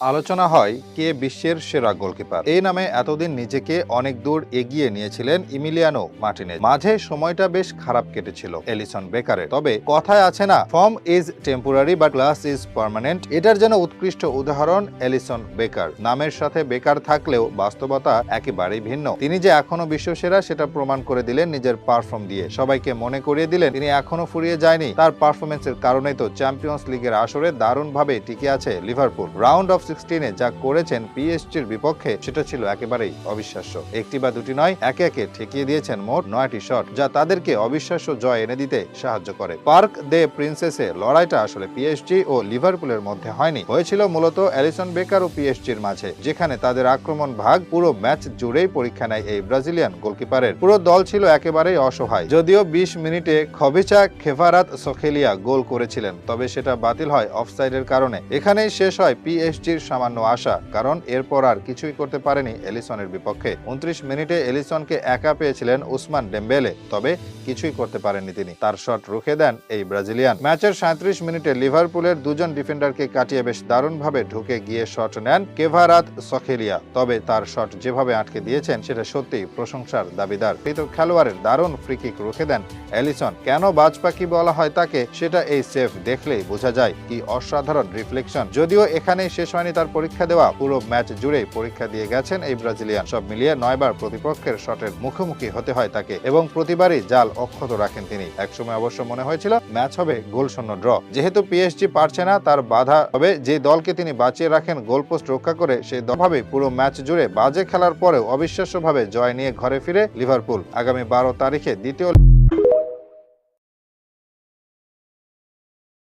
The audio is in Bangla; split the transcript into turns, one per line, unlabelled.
আলোচনা হয় কে বিশ্বের সেরা গোলকিপার। এই নামে এতদিন নিজেকে অনেক দূর এগিয়ে নিয়েছিলেন ইমিলিয়ানো মার্টিনেজ। মাঝে সময়টা বেশ খারাপ কেটেছিল এলিসন বেকারের। তবে কথায় আছে না, form is temporary but class is permanent. এটার যেন উৎকৃষ্ট উদাহরণ এলিসন বেকার। নামের সাথে বেকার থাকলেও বাস্তবতা একেবারেই ভিন্ন। তিনি যে এখনো বিশ্বসেরা সেটা প্রমাণ করে দিলেন নিজের পারফর্ম দিয়ে। সবাইকে মনে করিয়ে দিলেন তিনি এখনো ফুরিয়ে যায়নি। তার পারফরমেন্সের কারণেই তো চ্যাম্পিয়ন্স লিগের আসরে দারুণভাবে টিকে আছে লিভারপুল। রাউন্ড অফ 16-এ যা করেছেন পিএসজির বিপক্ষে সেটা ছিল একেবারেই অবিশ্বাস্য। একটি বা দুটি নয়, একে একে ঠেকিয়ে দিয়েছেন মোট 9টি শট, যা তাদেরকে অবিশ্বাস্য জয় এনে দিতে সাহায্য করে। পার্ক দে প্রিন্সেসে লড়াইটা আসলে পিএসজি ও লিভারপুলের মধ্যে হয়নি, হয়েছিল মূলত এলিসন বেকার ও পিএসজির মাঝে, যেখানে তাদের আক্রমণ ভাগ পুরো ম্যাচ জুড়েই পরীক্ষা নেয় এই ব্রাজিলিয়ান গোলকিপারের। পুরো দল ছিল একেবারেই অসহায়। যদিও 20 মিনিটে খবিচা খেভারাত সখেলিয়া গোল করেছিলেন, তবে সেটা বাতিল হয় অফসাইডের কারণে। এখানেই শেষ হয় পিএসজির সামান্য আশা, কারণ এরপর আর কিছুই করতে পারেনি এলিসনের বিপক্ষে। 29 মিনিটে এলিসনকে একা পেয়েছিলেন উসমান ডেম্বেলে, তবে কিছুই করতে পারেননি তিনি। তার শট রুখে দেন এই ব্রাজিলিয়ান। ম্যাচের 37 মিনিটে লিভারপুলের দুজন ডিফেন্ডারকে কাটিয়ে বেশ দারুণভাবে ঢুকে গিয়ে শট নেন কেভারাত সখেলিয়া। তবে তার শট যেভাবে আটকে দিয়েছেন সেটা সত্যিই প্রশংসার দাবিদার। কিন্তু খেলোয়াড়ের দারুণ ফ্রি কিক রুখে দেন এলিসন। কেন বাজ পাখি বলা হয় তাকে, সেটা এই সেভ দেখলেই বোঝা যায়। কি অসাধারণ রিফ্লেকশন। যদিও এখানেই শেষ হয়নি তার পরীক্ষা দেওয়া, পুরো ম্যাচ জুড়েই পরীক্ষা দিয়ে গেছেন এই ব্রাজিলিয়ান। সব মিলিয়ে 9 বার প্রতিপক্ষের শটের মুখোমুখি হতে হয় তাকে, এবং প্রতিবারই জাল অক্ষত রাখেন তিনি। একসময় অবশ্য মনে হয়েছিল ম্যাচ হবে গোলশূন্য ড্র। যেহেতু পিএসজি পারছে না, তার বাধা হবে যে দলকে তিনি বাঁচিয়ে রাখেন গোলপোস্ট রক্ষা করে, সেই দলভাবে পুরো ম্যাচ জুড়ে বাজে খেলার পরেও অবিশ্বাস্যভাবে জয় নিয়ে ঘরে ফিরে লিভারপুল। আগামী 12 তারিখে দ্বিতীয়